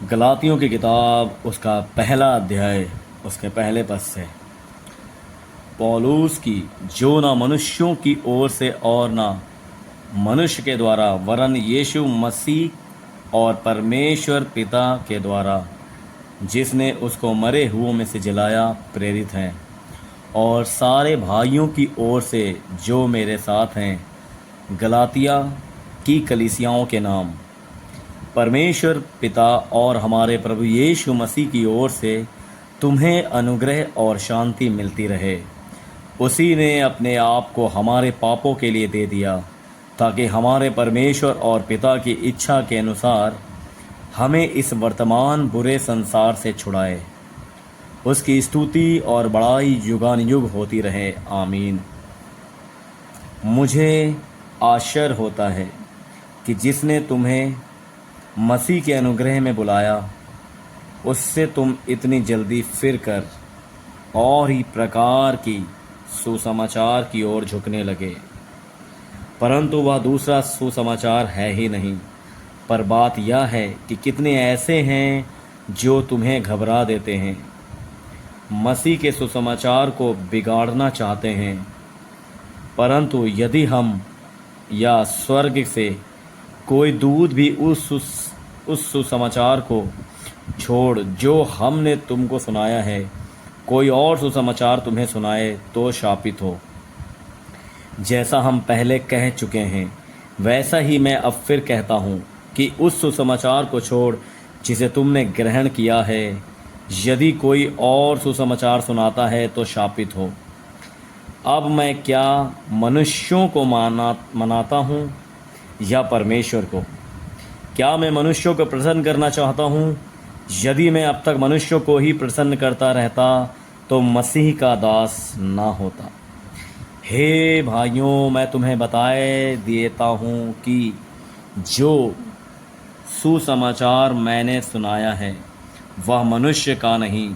गलातियों की किताब उसका पहला अध्याय उसके पहले पद से। पौलुस की, जो ना मनुष्यों की ओर से और ना मनुष्य के द्वारा वरन यीशु मसीह और परमेश्वर पिता के द्वारा जिसने उसको मरे हुओं में से जिलाया प्रेरित हैं, और सारे भाइयों की ओर से जो मेरे साथ हैं गलातिया की कलीसियाओं के नाम। परमेश्वर पिता और हमारे प्रभु यीशु मसीह की ओर से तुम्हें अनुग्रह और शांति मिलती रहे। उसी ने अपने आप को हमारे पापों के लिए दे दिया, ताकि हमारे परमेश्वर और पिता की इच्छा के अनुसार हमें इस वर्तमान बुरे संसार से छुड़ाए। उसकी स्तुति और बड़ाई युगानुयुग होती रहे। आमीन। मुझे आश्चर्य होता है कि जिसने तुम्हें मसीह के अनुग्रह में बुलाया, उससे तुम इतनी जल्दी फिर कर और ही प्रकार की सुसमाचार की ओर झुकने लगे। परंतु वह दूसरा सुसमाचार है ही नहीं, पर बात यह है कि कितने ऐसे हैं जो तुम्हें घबरा देते हैं, मसीह के सुसमाचार को बिगाड़ना चाहते हैं। परंतु यदि हम या स्वर्ग से कोई दूत भी उस सुसमाचार को छोड़ जो हमने तुमको सुनाया है, कोई और सुसमाचार तुम्हें सुनाए, तो शापित हो। जैसा हम पहले कह चुके हैं, वैसा ही मैं अब फिर कहता हूँ कि उस सुसमाचार को छोड़ जिसे तुमने ग्रहण किया है, यदि कोई और सुसमाचार सुनाता है तो शापित हो। अब मैं क्या मनुष्यों को मनाता हूँ या परमेश्वर को? क्या मैं मनुष्यों को प्रसन्न करना चाहता हूँ? यदि मैं अब तक मनुष्यों को ही प्रसन्न करता रहता तो मसीह का दास ना होता। हे भाइयों, मैं तुम्हें बताए देता हूँ कि जो सुसमाचार मैंने सुनाया है वह मनुष्य का नहीं,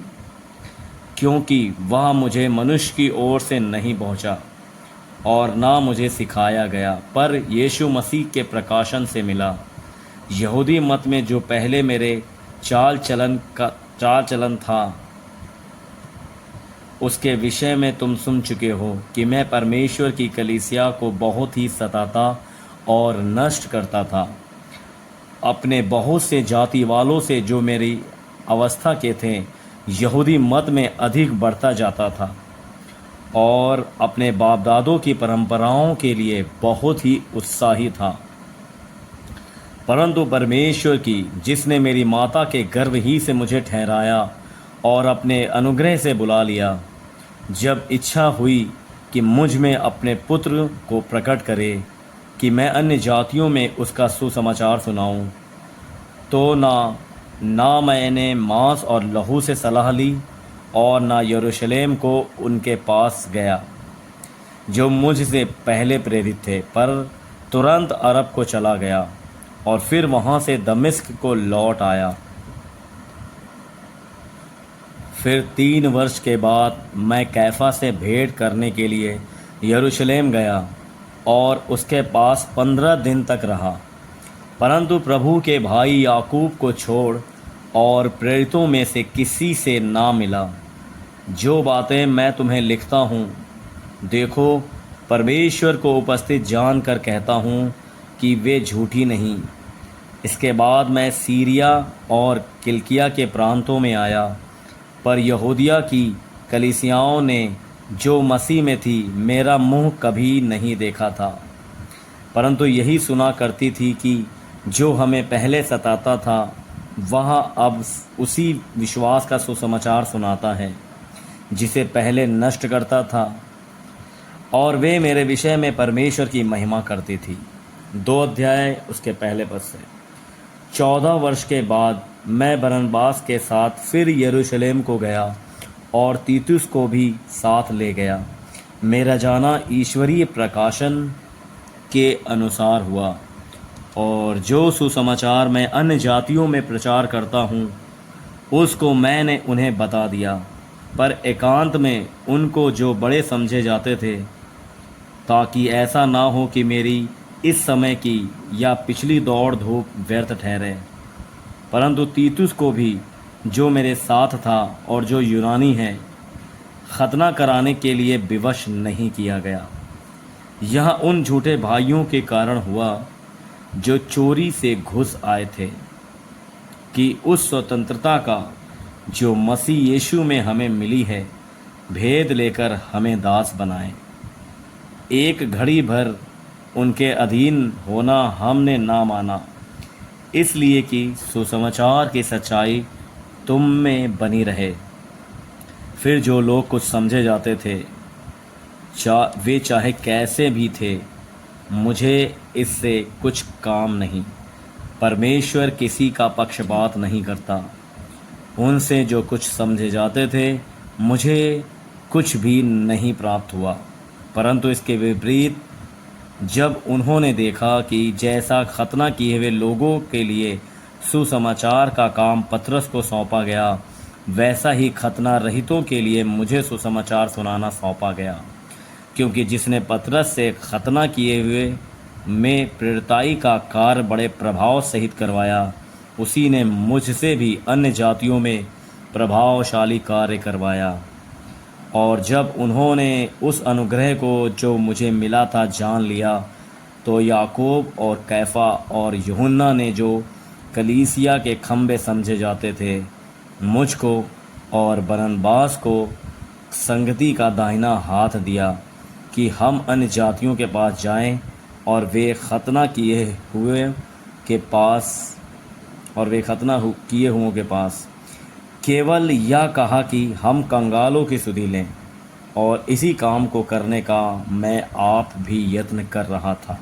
क्योंकि वह मुझे मनुष्य की ओर से नहीं पहुँचा और ना मुझे सिखाया गया, पर यीशु मसीह के प्रकाशन से मिला। यहूदी मत में जो पहले मेरे चाल चलन था, उसके विषय में तुम सुन चुके हो कि मैं परमेश्वर की कलीसिया को बहुत ही सताता और नष्ट करता था। अपने बहुत से जाति वालों से जो मेरी अवस्था के थे, यहूदी मत में अधिक बढ़ता जाता था और अपने बाप दादों की परंपराओं के लिए बहुत ही उत्साही था। परंतु परमेश्वर की, जिसने मेरी माता के गर्भ ही से मुझे ठहराया और अपने अनुग्रह से बुला लिया, जब इच्छा हुई कि मुझ में अपने पुत्र को प्रकट करे कि मैं अन्य जातियों में उसका सुसमाचार सुनाऊं, तो ना मैंने मांस और लहू से सलाह ली और ना यरूशलेम को उनके पास गया जो मुझसे पहले प्रेरित थे, पर तुरंत अरब को चला गया और फिर वहाँ से दमिश्क को लौट आया। फिर 3 वर्ष के बाद मैं कैफा से भेंट करने के लिए यरूशलेम गया और उसके पास 15 दिन तक रहा। परंतु प्रभु के भाई याकूब को छोड़ और प्रेरितों में से किसी से ना मिला। जो बातें मैं तुम्हें लिखता हूँ, देखो, परमेश्वर को उपस्थित जानकर कहता हूँ कि वे झूठी नहीं। इसके बाद मैं सीरिया और किलिकिया के प्रांतों में आया, पर यहूदिया की कलीसियाओं ने जो मसीह में थी मेरा मुंह कभी नहीं देखा था, परंतु यही सुना करती थी कि जो हमें पहले सताता था वह अब उसी विश्वास का सुसमाचार सुनाता है जिसे पहले नष्ट करता था, और वे मेरे विषय में परमेश्वर की महिमा करती थी। 2 अध्याय उसके पहले पद से। 14 वर्ष के बाद मैं बरनबास के साथ फिर यरूशलेम को गया और तीतुस को भी साथ ले गया। मेरा जाना ईश्वरीय प्रकाशन के अनुसार हुआ, और जो सुसमाचार मैं अन्य जातियों में प्रचार करता हूँ उसको मैंने उन्हें बता दिया, पर एकांत में उनको जो बड़े समझे जाते थे, ताकि ऐसा ना हो कि मेरी इस समय की या पिछली दौड़ धूप व्यर्थ ठहरे। परंतु तीतुस को भी, जो मेरे साथ था और जो यूनानी है, खतना कराने के लिए विवश नहीं किया गया। यह उन झूठे भाइयों के कारण हुआ जो चोरी से घुस आए थे, कि उस स्वतंत्रता का जो मसीह यीशु में हमें मिली है भेद लेकर हमें दास बनाए। एक घड़ी भर उनके अधीन होना हमने ना माना, इसलिए कि सुसमाचार की सच्चाई तुम में बनी रहे। फिर जो लोग कुछ समझे जाते थे, वे चाहे कैसे भी थे, मुझे इससे कुछ काम नहीं। परमेश्वर किसी का पक्षपात नहीं करता। उनसे जो कुछ समझे जाते थे, मुझे कुछ भी नहीं प्राप्त हुआ, परंतु इसके विपरीत जब उन्होंने देखा कि जैसा खतना किए हुए लोगों के लिए सुसमाचार का काम पतरस को सौंपा गया, वैसा ही खतना रहितों के लिए मुझे सुसमाचार सुनाना सौंपा गया। क्योंकि जिसने पतरस से खतना किए हुए में प्रेरिताई का कार्य बड़े प्रभाव सहित करवाया, उसी ने मुझसे भी अन्य जातियों में प्रभावशाली कार्य करवाया। और जब उन्होंने उस अनुग्रह को जो मुझे मिला था जान लिया, तो याकूब और कैफा और यूहन्ना ने, जो कलीसिया के खंबे समझे जाते थे, मुझको और बरनबास को संगति का दाहिना हाथ दिया कि हम अन्य जातियों के पास जाएं और वे खतना किए हुओं के पास केवल यह कहा कि हम कंगालों की सुधि लें। और इसी काम को करने का मैं आप भी यत्न कर रहा था।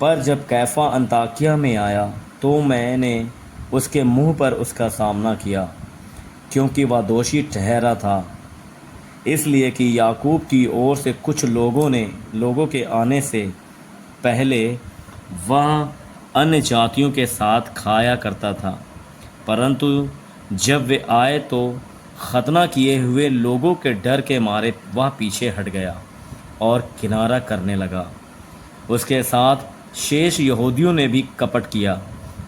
पर जब कैफा अंताकिया में आया, तो मैंने उसके मुंह पर उसका सामना किया, क्योंकि वह दोषी ठहरा था। इसलिए कि याकूब की ओर से कुछ लोगों के आने से पहले वह अन्य जातियों के साथ खाया करता था, परंतु जब वे आए तो खतना किए हुए लोगों के डर के मारे वह पीछे हट गया और किनारा करने लगा। उसके साथ शेष यहूदियों ने भी कपट किया,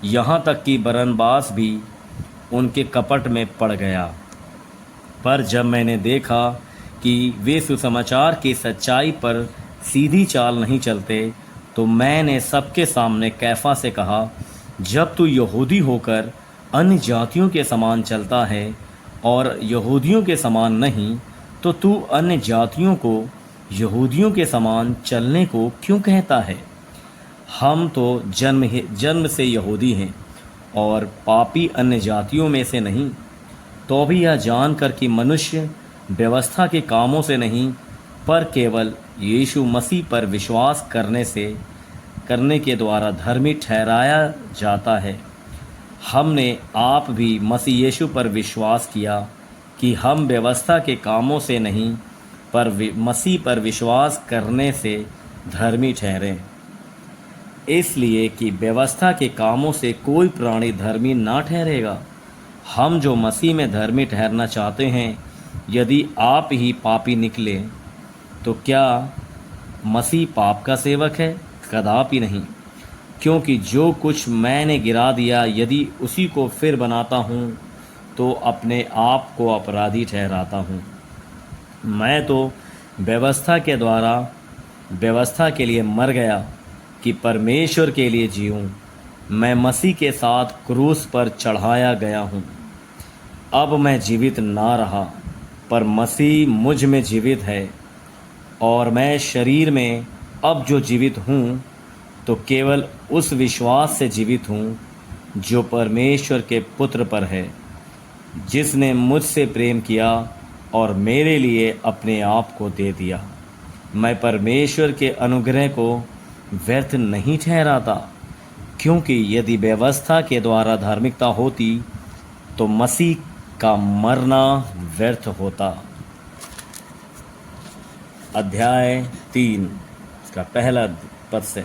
यहाँ तक कि बरनबास भी उनके कपट में पड़ गया। पर जब मैंने देखा कि वे सुसमाचार की सच्चाई पर सीधी चाल नहीं चलते, तो मैंने सबके सामने कैफा से कहा, जब तू यहूदी होकर अन्य जातियों के समान चलता है और यहूदियों के समान नहीं, तो तू अन्य जातियों को यहूदियों के समान चलने को क्यों कहता है? हम तो जन्म से यहूदी हैं और पापी अन्य जातियों में से नहीं। तो भी यह जानकर कि मनुष्य व्यवस्था के कामों से नहीं, पर केवल यीशु मसीह पर विश्वास करने के द्वारा धर्मी ठहराया जाता है। हमने आप भी मसीह यीशु पर विश्वास किया कि हम व्यवस्था के कामों से नहीं, पर मसीह पर विश्वास करने से धर्मी ठहरें। इसलिए कि व्यवस्था के कामों से कोई प्राणी धर्मी ना ठहरेगा। हम जो मसीह में धर्मी ठहरना चाहते हैं, यदि आप ही पापी निकले, तो क्या मसीह पाप का सेवक है? कदापि नहीं। क्योंकि जो कुछ मैंने गिरा दिया, यदि उसी को फिर बनाता हूँ, तो अपने आप को अपराधी ठहराता हूँ। मैं तो व्यवस्था के द्वारा व्यवस्था के लिए मर गया कि परमेश्वर के लिए जीऊँ। मैं मसीह के साथ क्रूस पर चढ़ाया गया हूँ। अब मैं जीवित ना रहा, पर मसीह मुझ में जीवित है। और मैं शरीर में अब जो जीवित हूँ, तो केवल उस विश्वास से जीवित हूँ जो परमेश्वर के पुत्र पर है, जिसने मुझसे प्रेम किया और मेरे लिए अपने आप को दे दिया। मैं परमेश्वर के अनुग्रह को व्यर्थ नहीं ठहराता, क्योंकि यदि व्यवस्था के द्वारा धार्मिकता होती, तो मसीह का मरना व्यर्थ होता। अध्याय 3 इसका पहला पद से।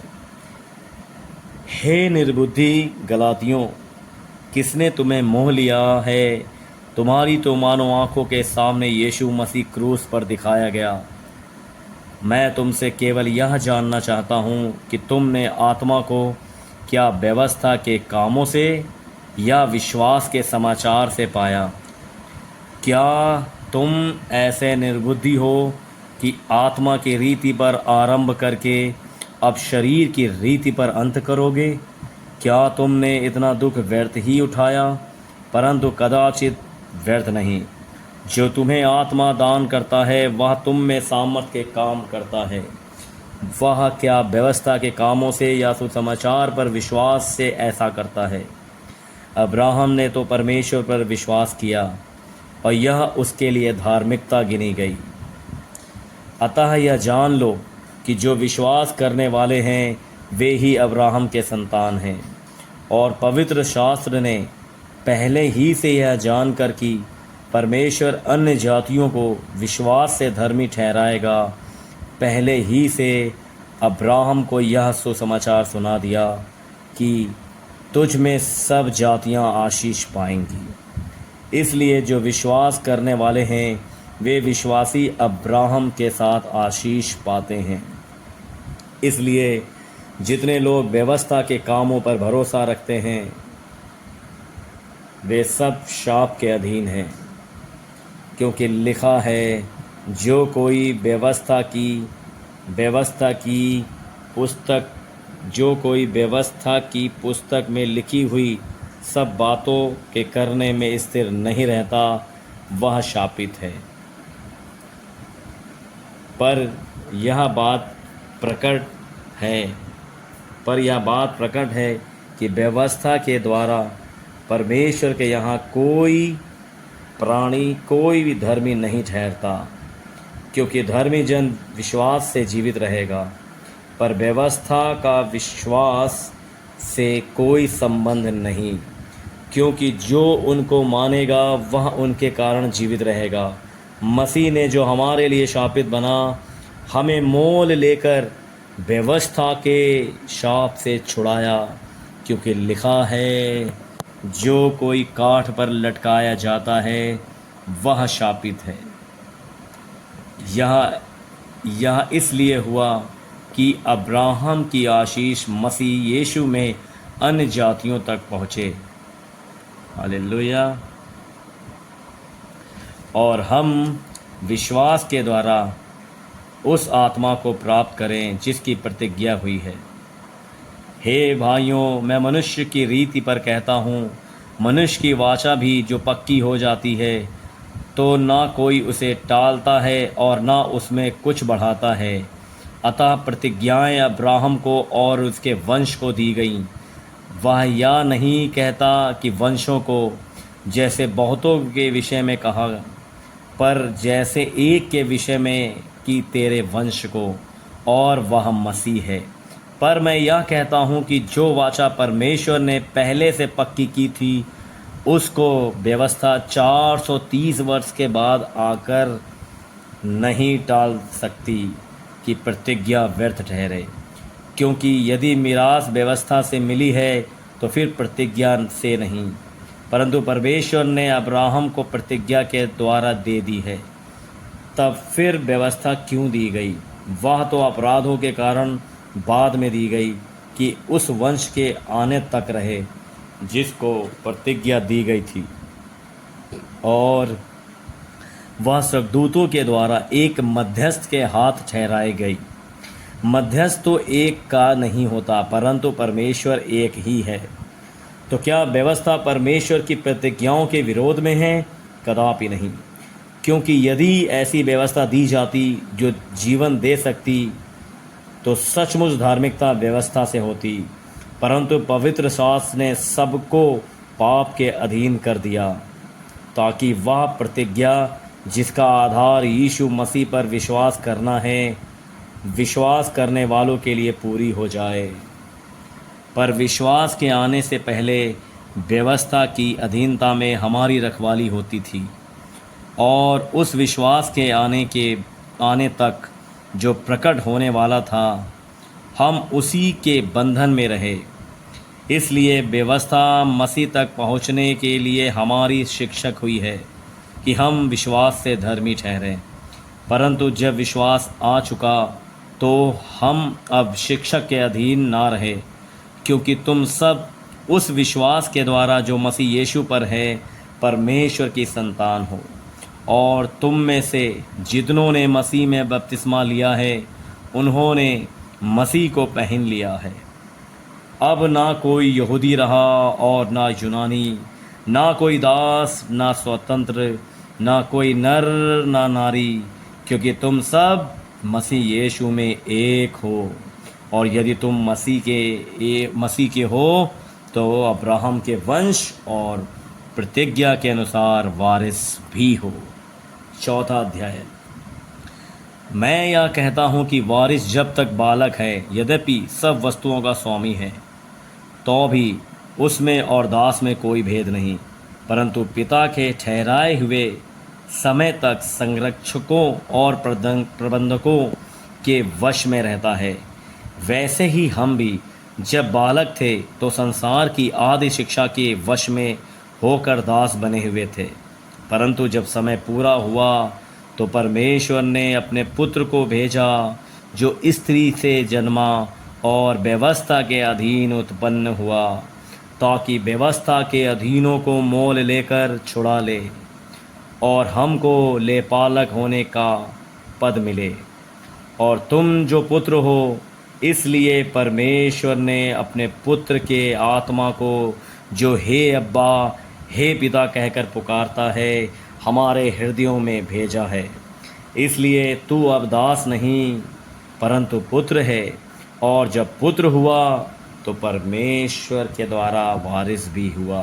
हे निर्बुद्धि गलातियों, किसने तुम्हें मोह लिया है? तुम्हारी तो मानो आँखों के सामने यीशु मसीह क्रूस पर दिखाया गया। मैं तुमसे केवल यह जानना चाहता हूँ कि तुमने आत्मा को क्या व्यवस्था के कामों से या विश्वास के समाचार से पाया। क्या तुम ऐसे निर्बुद्धि हो कि आत्मा की रीति पर आरंभ करके अब शरीर की रीति पर अंत करोगे? क्या तुमने इतना दुख व्यर्थ ही उठाया? परंतु कदाचित व्यर्थ नहीं। जो तुम्हें आत्मा दान करता है वह तुम में सामर्थ के काम करता है। वह क्या व्यवस्था के कामों से या सुसमाचार पर विश्वास से ऐसा करता है? अब्राहम ने तो परमेश्वर पर विश्वास किया और यह उसके लिए धार्मिकता गिनी गई। अतः यह जान लो कि जो विश्वास करने वाले हैं वे ही अब्राहम के संतान हैं। और पवित्र शास्त्र ने पहले ही से यह जानकर कि परमेश्वर अन्य जातियों को विश्वास से धर्मी ठहराएगा, पहले ही से अब्राहम को यह सुसमाचार सुना दिया कि तुझ में सब जातियां आशीष पाएंगी। इसलिए जो विश्वास करने वाले हैं वे विश्वासी अब्राहम के साथ आशीष पाते हैं। इसलिए जितने लोग व्यवस्था के कामों पर भरोसा रखते हैं वे सब शाप के अधीन हैं, क्योंकि लिखा है, जो कोई व्यवस्था की पुस्तक में लिखी हुई सब बातों के करने में स्थिर नहीं रहता वह शापित है। पर यह बात प्रकट है कि व्यवस्था के द्वारा परमेश्वर के यहाँ कोई प्राणी कोई भी धर्मी नहीं ठहरता, क्योंकि धर्मी जन विश्वास से जीवित रहेगा। पर व्यवस्था का विश्वास से कोई संबंध नहीं, क्योंकि जो उनको मानेगा वह उनके कारण जीवित रहेगा। मसीह ने जो हमारे लिए शापित बना, हमें मोल लेकर व्यवस्था के शाप से छुड़ाया, क्योंकि लिखा है, जो कोई काठ पर लटकाया जाता है वह शापित है। यह इसलिए हुआ कि अब्राहम की आशीष मसीह यीशु में अन्य जातियों तक पहुँचे। हालेलुया। और हम विश्वास के द्वारा उस आत्मा को प्राप्त करें जिसकी प्रतिज्ञा हुई है। हे भाइयों, मैं मनुष्य की रीति पर कहता हूँ, मनुष्य की वाचा भी जो पक्की हो जाती है तो ना कोई उसे टालता है और ना उसमें कुछ बढ़ाता है। अतः प्रतिज्ञाएं अब्राहम को और उसके वंश को दी गईं। वह यह नहीं कहता कि वंशों को, जैसे बहुतों के विषय में कहा, पर जैसे एक के विषय में कि तेरे वंश को, और वह मसीह है। पर मैं यह कहता हूँ कि जो वाचा परमेश्वर ने पहले से पक्की की थी उसको व्यवस्था 430 वर्ष के बाद आकर नहीं टाल सकती कि प्रतिज्ञा व्यर्थ ठहरे। क्योंकि यदि मिरास व्यवस्था से मिली है तो फिर प्रतिज्ञा से नहीं, परंतु परमेश्वर ने अब्राहम को प्रतिज्ञा के द्वारा दे दी है। तब फिर व्यवस्था क्यों दी गई? वह तो अपराधों के कारण बाद में दी गई कि उस वंश के आने तक रहे जिसको प्रतिज्ञा दी गई थी, और वह स्वर्गदूतों के द्वारा एक मध्यस्थ के हाथ ठहराई गई। मध्यस्थ तो एक का नहीं होता, परंतु परमेश्वर एक ही है। तो क्या व्यवस्था परमेश्वर की प्रतिज्ञाओं के विरोध में है? कदापि नहीं। क्योंकि यदि ऐसी व्यवस्था दी जाती जो जीवन दे सकती तो सचमुच धार्मिकता व्यवस्था से होती, परंतु पवित्र शास्त्र ने सबको पाप के अधीन कर दिया, ताकि वह प्रतिज्ञा जिसका आधार यीशु मसीह पर विश्वास करना है, विश्वास करने वालों के लिए पूरी हो जाए। पर विश्वास के आने से पहले व्यवस्था की अधीनता में हमारी रखवाली होती थी, और उस विश्वास के आने तक जो प्रकट होने वाला था, हम उसी के बंधन में रहे। इसलिए व्यवस्था मसीह तक पहुंचने के लिए हमारी शिक्षक हुई है कि हम विश्वास से धर्मी ठहरें। परंतु जब विश्वास आ चुका तो हम अब शिक्षक के अधीन ना रहे, क्योंकि तुम सब उस विश्वास के द्वारा जो मसीह यीशु पर है परमेश्वर की संतान हो। और तुम में से जितनों ने मसीह में बपतिस्मा लिया है उन्होंने मसीह को पहन लिया है। अब ना कोई यहूदी रहा और ना यूनानी, ना कोई दास ना स्वतंत्र, ना कोई नर ना नारी, क्योंकि तुम सब मसीह यीशु में एक हो। और यदि तुम मसीह के हो तो अब्राहम के वंश और प्रतिज्ञा के अनुसार वारिस भी हो। चौथा अध्याय। मैं यह कहता हूँ कि वारिस जब तक बालक है, यद्यपि सब वस्तुओं का स्वामी है, तो भी उसमें और दास में कोई भेद नहीं, परंतु पिता के ठहराए हुए समय तक संरक्षकों और प्रबंधकों के वश में रहता है। वैसे ही हम भी जब बालक थे तो संसार की आदि शिक्षा के वश में होकर दास बने हुए थे, परंतु जब समय पूरा हुआ तो परमेश्वर ने अपने पुत्र को भेजा, जो स्त्री से जन्मा और व्यवस्था के अधीन उत्पन्न हुआ, ताकि व्यवस्था के अधीनों को मोल लेकर छुड़ा ले और हमको लेपालक होने का पद मिले। और तुम जो पुत्र हो, इसलिए परमेश्वर ने अपने पुत्र के आत्मा को, जो हे अब्बा हे पिता कहकर पुकारता है, हमारे हृदयों में भेजा है। इसलिए तू अब दास नहीं परंतु पुत्र है, और जब पुत्र हुआ तो परमेश्वर के द्वारा वारिस भी हुआ।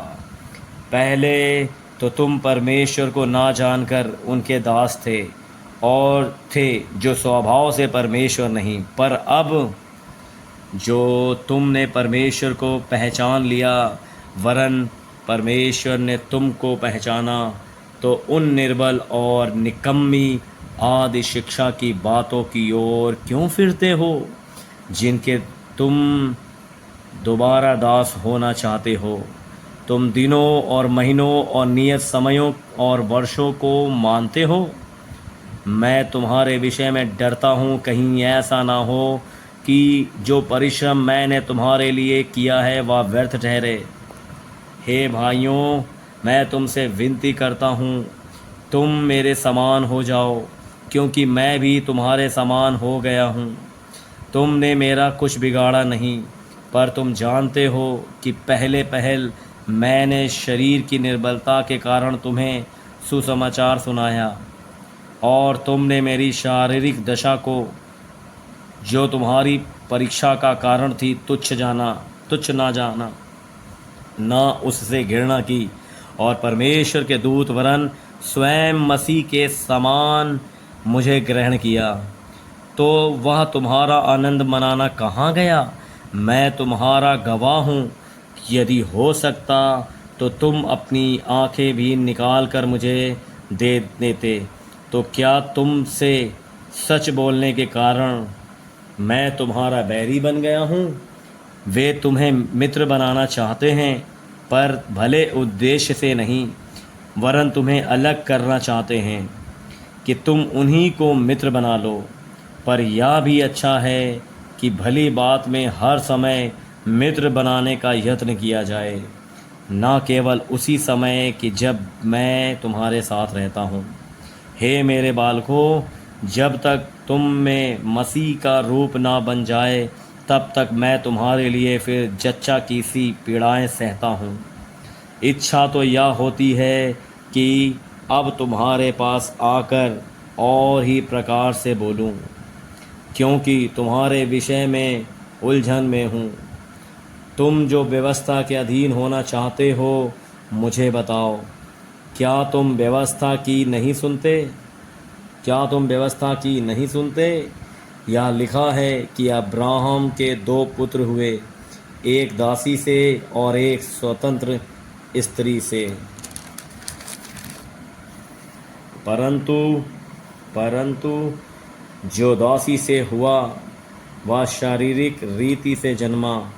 पहले तो तुम परमेश्वर को ना जानकर उनके दास थे और थे जो स्वभाव से परमेश्वर नहीं, पर अब जो तुमने परमेश्वर को पहचान लिया, वरन परमेश्वर ने तुमको पहचाना, तो उन निर्बल और निकम्मी आदि शिक्षा की बातों की ओर क्यों फिरते हो, जिनके तुम दोबारा दास होना चाहते हो। तुम दिनों और महीनों और नियत समयों और वर्षों को मानते हो। मैं तुम्हारे विषय में डरता हूँ, कहीं ऐसा ना हो कि जो परिश्रम मैंने तुम्हारे लिए किया है वह व्यर्थ ठहरे। हे भाइयों, मैं तुमसे विनती करता हूँ, तुम मेरे समान हो जाओ, क्योंकि मैं भी तुम्हारे समान हो गया हूँ। तुमने मेरा कुछ बिगाड़ा नहीं, पर तुम जानते हो कि पहल मैंने शरीर की निर्बलता के कारण तुम्हें सुसमाचार सुनाया, और तुमने मेरी शारीरिक दशा को, जो तुम्हारी परीक्षा का कारण थी, तुच्छ ना जाना, ना उससे घृणा की, और परमेश्वर के दूत वरन स्वयं मसीह के समान मुझे ग्रहण किया। तो वह तुम्हारा आनंद मनाना कहाँ गया? मैं तुम्हारा गवाह हूँ। यदि हो सकता तो तुम अपनी आँखें भी निकाल कर मुझे दे देते। तो क्या तुमसे सच बोलने के कारण मैं तुम्हारा बैरी बन गया हूँ? वे तुम्हें मित्र बनाना चाहते हैं, पर भले उद्देश्य से नहीं, वरन तुम्हें अलग करना चाहते हैं कि तुम उन्हीं को मित्र बना लो। पर यह भी अच्छा है कि भली बात में हर समय मित्र बनाने का यत्न किया जाए, ना केवल उसी समय कि जब मैं तुम्हारे साथ रहता हूँ। हे मेरे बालकों, जब तक तुम में मसीह का रूप ना बन जाए, तब तक मैं तुम्हारे लिए फिर जच्चा की सी पीड़ाएं सहता हूँ। इच्छा तो यह होती है कि अब तुम्हारे पास आकर और ही प्रकार से बोलूं, क्योंकि तुम्हारे विषय में उलझन में हूँ। तुम जो व्यवस्था के अधीन होना चाहते हो, मुझे बताओ, क्या तुम व्यवस्था की नहीं सुनते? क्या तुम व्यवस्था की नहीं सुनते? यह लिखा है कि अब्राहम के 2 पुत्र हुए, एक दासी से और एक स्वतंत्र स्त्री से। परंतु जो दासी से हुआ वह शारीरिक रीति से जन्मा,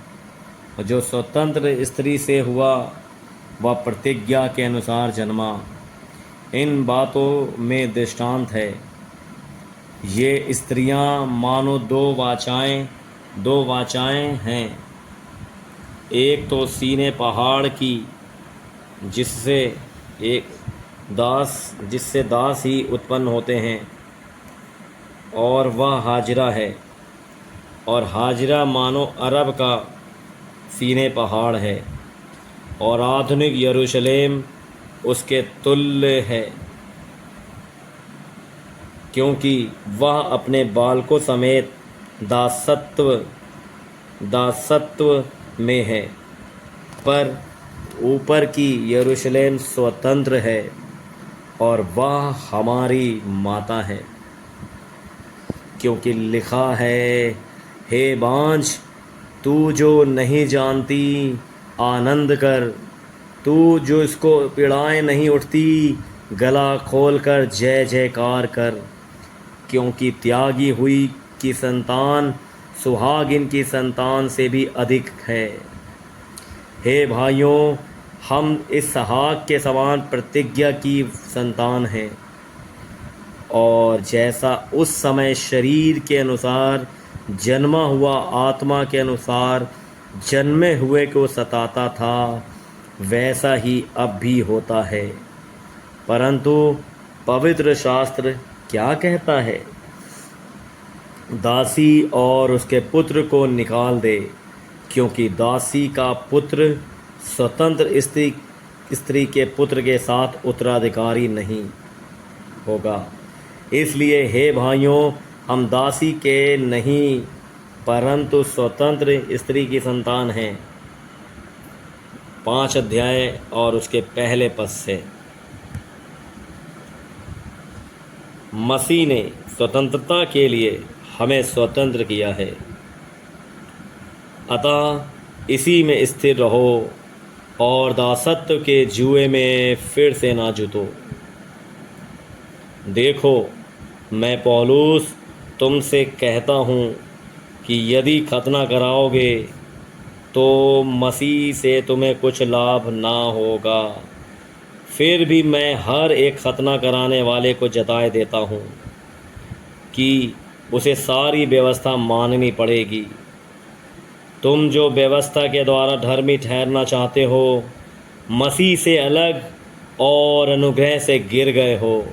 और जो स्वतंत्र स्त्री से हुआ वह प्रतिज्ञा के अनुसार जन्मा। इन बातों में दृष्टांत है। ये स्त्रियां मानो दो वाचाएं हैं, एक तो सीने पहाड़ की, जिससे एक जिससे दास ही उत्पन्न होते हैं, और वह हाजिरा है, और हाजिरा मानो अरब का सीने पहाड़ है, और आधुनिक यरूशलेम उसके तुल्य है, क्योंकि वह अपने बालकों समेत दासत्व में है। पर ऊपर की यरूशलेम स्वतंत्र है, और वह हमारी माता है, क्योंकि लिखा है, हे बांझ, तू जो नहीं जानती आनंद कर, तू जो इसको पीड़ाएं नहीं उठती गला खोल कर जय जयकार कर, क्योंकि त्यागी हुई की संतान सुहागिन की संतान से भी अधिक है। हे भाइयों, हम इसहाक के समान प्रतिज्ञा की संतान हैं, और जैसा उस समय शरीर के अनुसार जन्मा हुआ आत्मा के अनुसार जन्मे हुए को सताता था, वैसा ही अब भी होता है। परंतु पवित्र शास्त्र क्या कहता है? दासी और उसके पुत्र को निकाल दे, क्योंकि दासी का पुत्र स्वतंत्र स्त्री के पुत्र के साथ उत्तराधिकारी नहीं होगा। इसलिए हे भाइयों, हम दासी के नहीं परंतु स्वतंत्र स्त्री की संतान हैं। 5 अध्याय और उसके पहले पद से। मसीह ने स्वतंत्रता के लिए हमें स्वतंत्र किया है, अतः इसी में स्थिर रहो और दासत्व के जुए में फिर से ना जुतो। देखो, मैं पौलुस तुमसे कहता हूँ कि यदि खतना कराओगे तो मसीह से तुम्हें कुछ लाभ ना होगा। फिर भी मैं हर एक खतना कराने वाले को जताए देता हूँ कि उसे सारी व्यवस्था माननी पड़ेगी। तुम जो व्यवस्था के द्वारा धर्मी ठहरना चाहते हो, मसीह से अलग और अनुग्रह से गिर गए हो,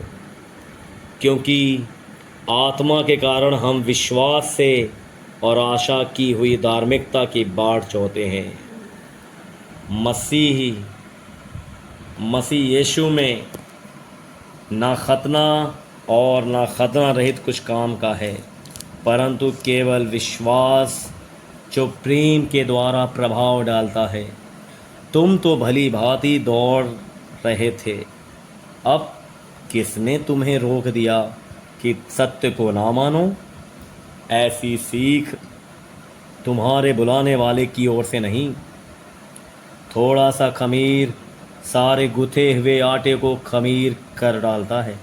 क्योंकि आत्मा के कारण हम विश्वास से और आशा की हुई धार्मिकता की बाट चाहते हैं। मसीह यीशु में ना खतना और ना खतना रहित कुछ काम का है, परंतु केवल विश्वास जो प्रेम के द्वारा प्रभाव डालता है। तुम तो भली भांति दौड़ रहे थे, अब किसने तुम्हें रोक दिया कि सत्य को ना मानो? ऐसी सीख तुम्हारे बुलाने वाले की ओर से नहीं। थोड़ा सा खमीर सारे गुथे हुए आटे को खमीर कर डालता है।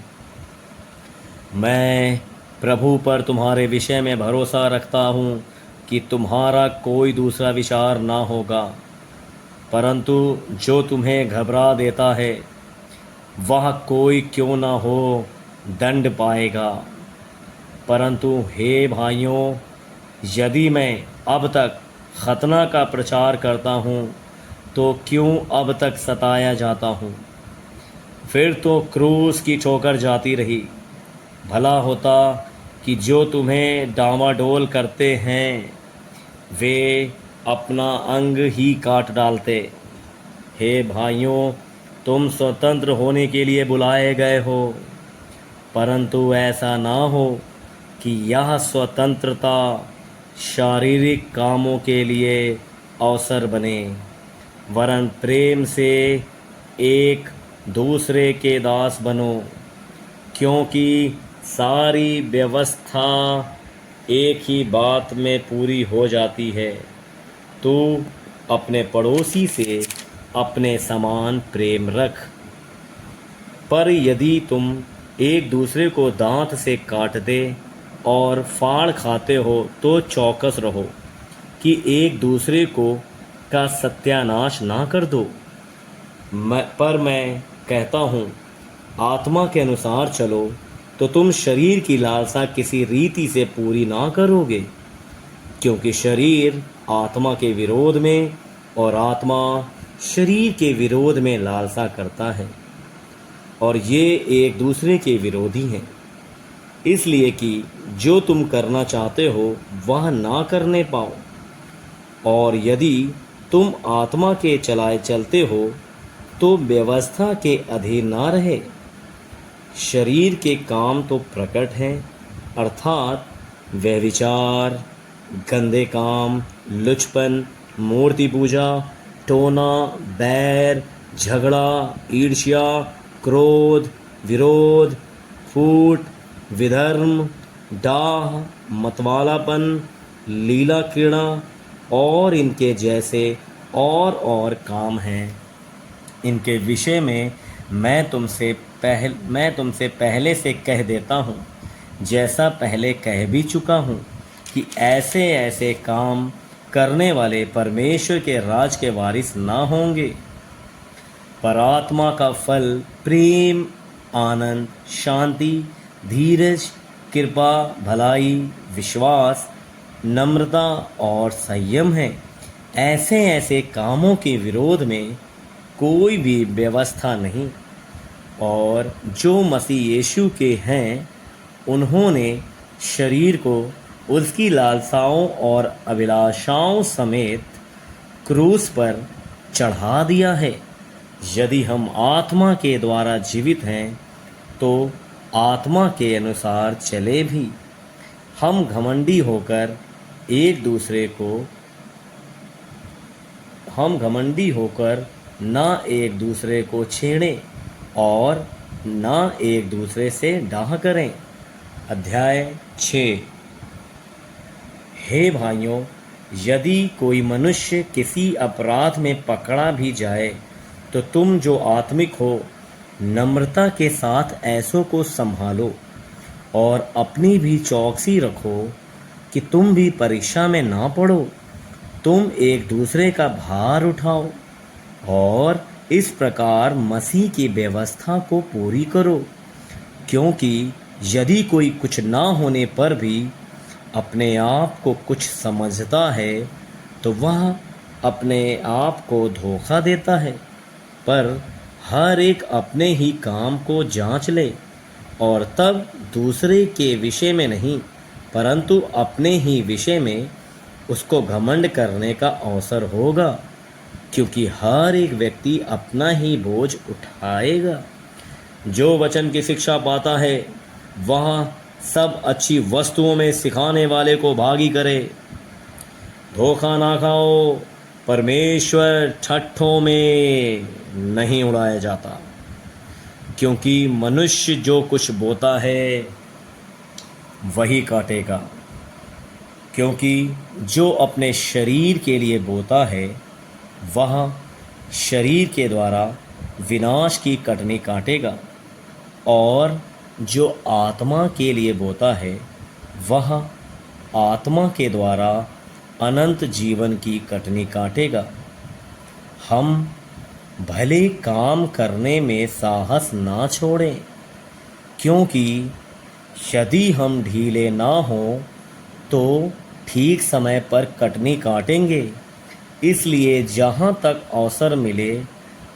मैं प्रभु पर तुम्हारे विषय में भरोसा रखता हूँ कि तुम्हारा कोई दूसरा विचार ना होगा, परंतु जो तुम्हें घबरा देता है वह कोई क्यों ना हो दंड पाएगा। परंतु हे भाइयों, यदि मैं अब तक खतना का प्रचार करता हूँ तो क्यों अब तक सताया जाता हूँ? फिर तो क्रूस की ठोकर जाती रही। भला होता कि जो तुम्हें डामाडोल करते हैं वे अपना अंग ही काट डालते। हे भाइयों, तुम स्वतंत्र होने के लिए बुलाए गए हो, परंतु ऐसा ना हो कि यह स्वतंत्रता शारीरिक कामों के लिए अवसर बने, वरन प्रेम से एक दूसरे के दास बनो, क्योंकि सारी व्यवस्था एक ही बात में पूरी हो जाती है, तू अपने पड़ोसी से अपने समान प्रेम रख। पर यदि तुम एक दूसरे को दांत से काट दे और फाड़ खाते हो तो चौकस रहो कि एक दूसरे को का सत्यानाश ना कर दो। पर मैं कहता हूँ, आत्मा के अनुसार चलो तो तुम शरीर की लालसा किसी रीति से पूरी ना करोगे, क्योंकि शरीर आत्मा के विरोध में और आत्मा शरीर के विरोध में लालसा करता है, और ये एक दूसरे के विरोधी हैं, इसलिए कि जो तुम करना चाहते हो वह ना करने पाओ। और यदि तुम आत्मा के चलाए चलते हो तो व्यवस्था के अधीन ना रहे। शरीर के काम तो प्रकट हैं, अर्थात व्यभिचार, गंदे काम, लुचपन, मूर्ति पूजा, टोना, बैर, झगड़ा, ईर्ष्या, क्रोध, विरोध, फूट, विधर्म, डाह, मतवालापन, लीला क्रीड़ा और इनके जैसे और काम हैं। इनके विषय में मैं तुमसे पहले से कह देता हूँ, जैसा पहले कह भी चुका हूँ, कि ऐसे ऐसे काम करने वाले परमेश्वर के राज के वारिस ना होंगे। पर आत्मा का फल प्रेम, आनंद, शांति, धीरज, कृपा, भलाई, विश्वास, नम्रता और संयम है। ऐसे ऐसे कामों के विरोध में कोई भी व्यवस्था नहीं। और जो मसीह यीशु के हैं, उन्होंने शरीर को उसकी लालसाओं और अभिलाषाओं समेत क्रूस पर चढ़ा दिया है। यदि हम आत्मा के द्वारा जीवित हैं तो आत्मा के अनुसार चले भी। हम घमंडी होकर ना एक दूसरे को छेड़ें और ना एक दूसरे से डाह करें। अध्याय 6। हे भाइयों, यदि कोई मनुष्य किसी अपराध में पकड़ा भी जाए तो तुम जो आत्मिक हो, नम्रता के साथ ऐसों को संभालो और अपनी भी चौकसी रखो कि तुम भी परीक्षा में ना पड़ो। तुम एक दूसरे का भार उठाओ और इस प्रकार मसीह की व्यवस्था को पूरी करो। क्योंकि यदि कोई कुछ ना होने पर भी अपने आप को कुछ समझता है तो वह अपने आप को धोखा देता है। पर हर एक अपने ही काम को जांच ले, और तब दूसरे के विषय में नहीं परंतु अपने ही विषय में उसको घमंड करने का अवसर होगा। क्योंकि हर एक व्यक्ति अपना ही बोझ उठाएगा। जो वचन की शिक्षा पाता है वह सब अच्छी वस्तुओं में सिखाने वाले को भागी करे। धोखा ना खाओ, परमेश्वर ठट्ठों में नहीं उड़ाया जाता। क्योंकि मनुष्य जो कुछ बोता है वही काटेगा। क्योंकि जो अपने शरीर के लिए बोता है वह शरीर के द्वारा विनाश की कटनी काटेगा, और जो आत्मा के लिए बोता है वह आत्मा के द्वारा अनंत जीवन की कटनी काटेगा। हम भले काम करने में साहस ना छोड़ें, क्योंकि यदि हम ढीले ना हों तो ठीक समय पर कटनी काटेंगे। इसलिए जहाँ तक अवसर मिले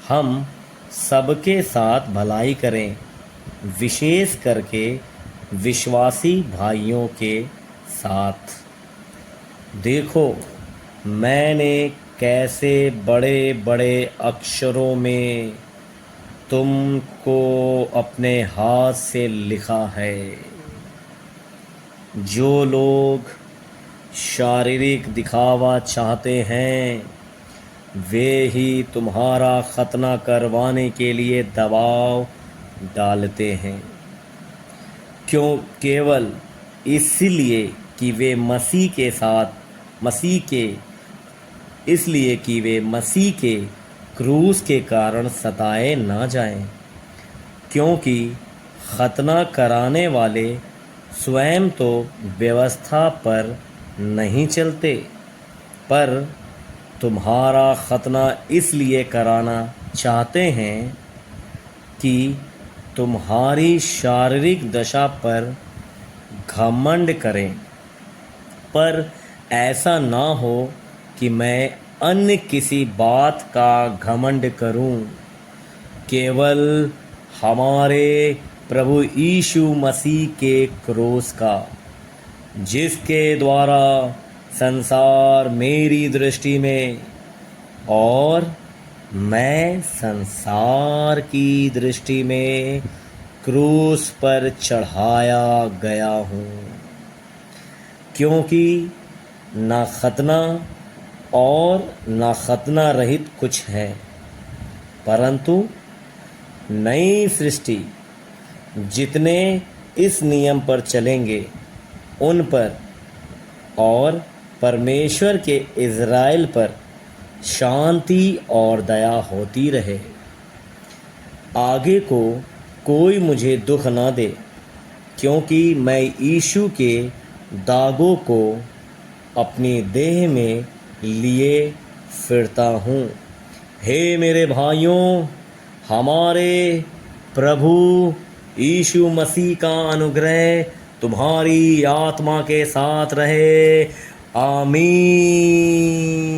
हम सबके साथ भलाई करें, विशेष करके विश्वासी भाइयों के साथ। देखो, मैंने कैसे बड़े बड़े अक्षरों में तुमको अपने हाथ से लिखा है। जो लोग शारीरिक दिखावा चाहते हैं वे ही तुम्हारा खतना करवाने के लिए दबाव डालते हैं, केवल इसलिए कि वे मसीह के क्रूस के कारण सताए ना जाएं। क्योंकि खतना कराने वाले स्वयं तो व्यवस्था पर नहीं चलते, पर तुम्हारा खतना इसलिए कराना चाहते हैं कि तुम्हारी शारीरिक दशा पर घमंड करें। पर ऐसा ना हो कि मैं अन्य किसी बात का घमंड करूं, केवल हमारे प्रभु यीशु मसीह के क्रोस का, जिसके द्वारा संसार मेरी दृष्टि में और मैं संसार की दृष्टि में क्रूस पर चढ़ाया गया हूँ। क्योंकि ना खतना और ना खतना रहित कुछ है, परंतु नई सृष्टि जितने इस नियम पर चलेंगे उन पर और परमेश्वर के इज़राइल पर शांति और दया होती रहे। आगे को कोई मुझे दुख ना दे, क्योंकि मैं यीशु के दागों को अपनी देह में लिए फिरता हूँ। हे मेरे भाइयों, हमारे प्रभु यीशु मसीह का अनुग्रह तुम्हारी आत्मा के साथ रहे। आमीन।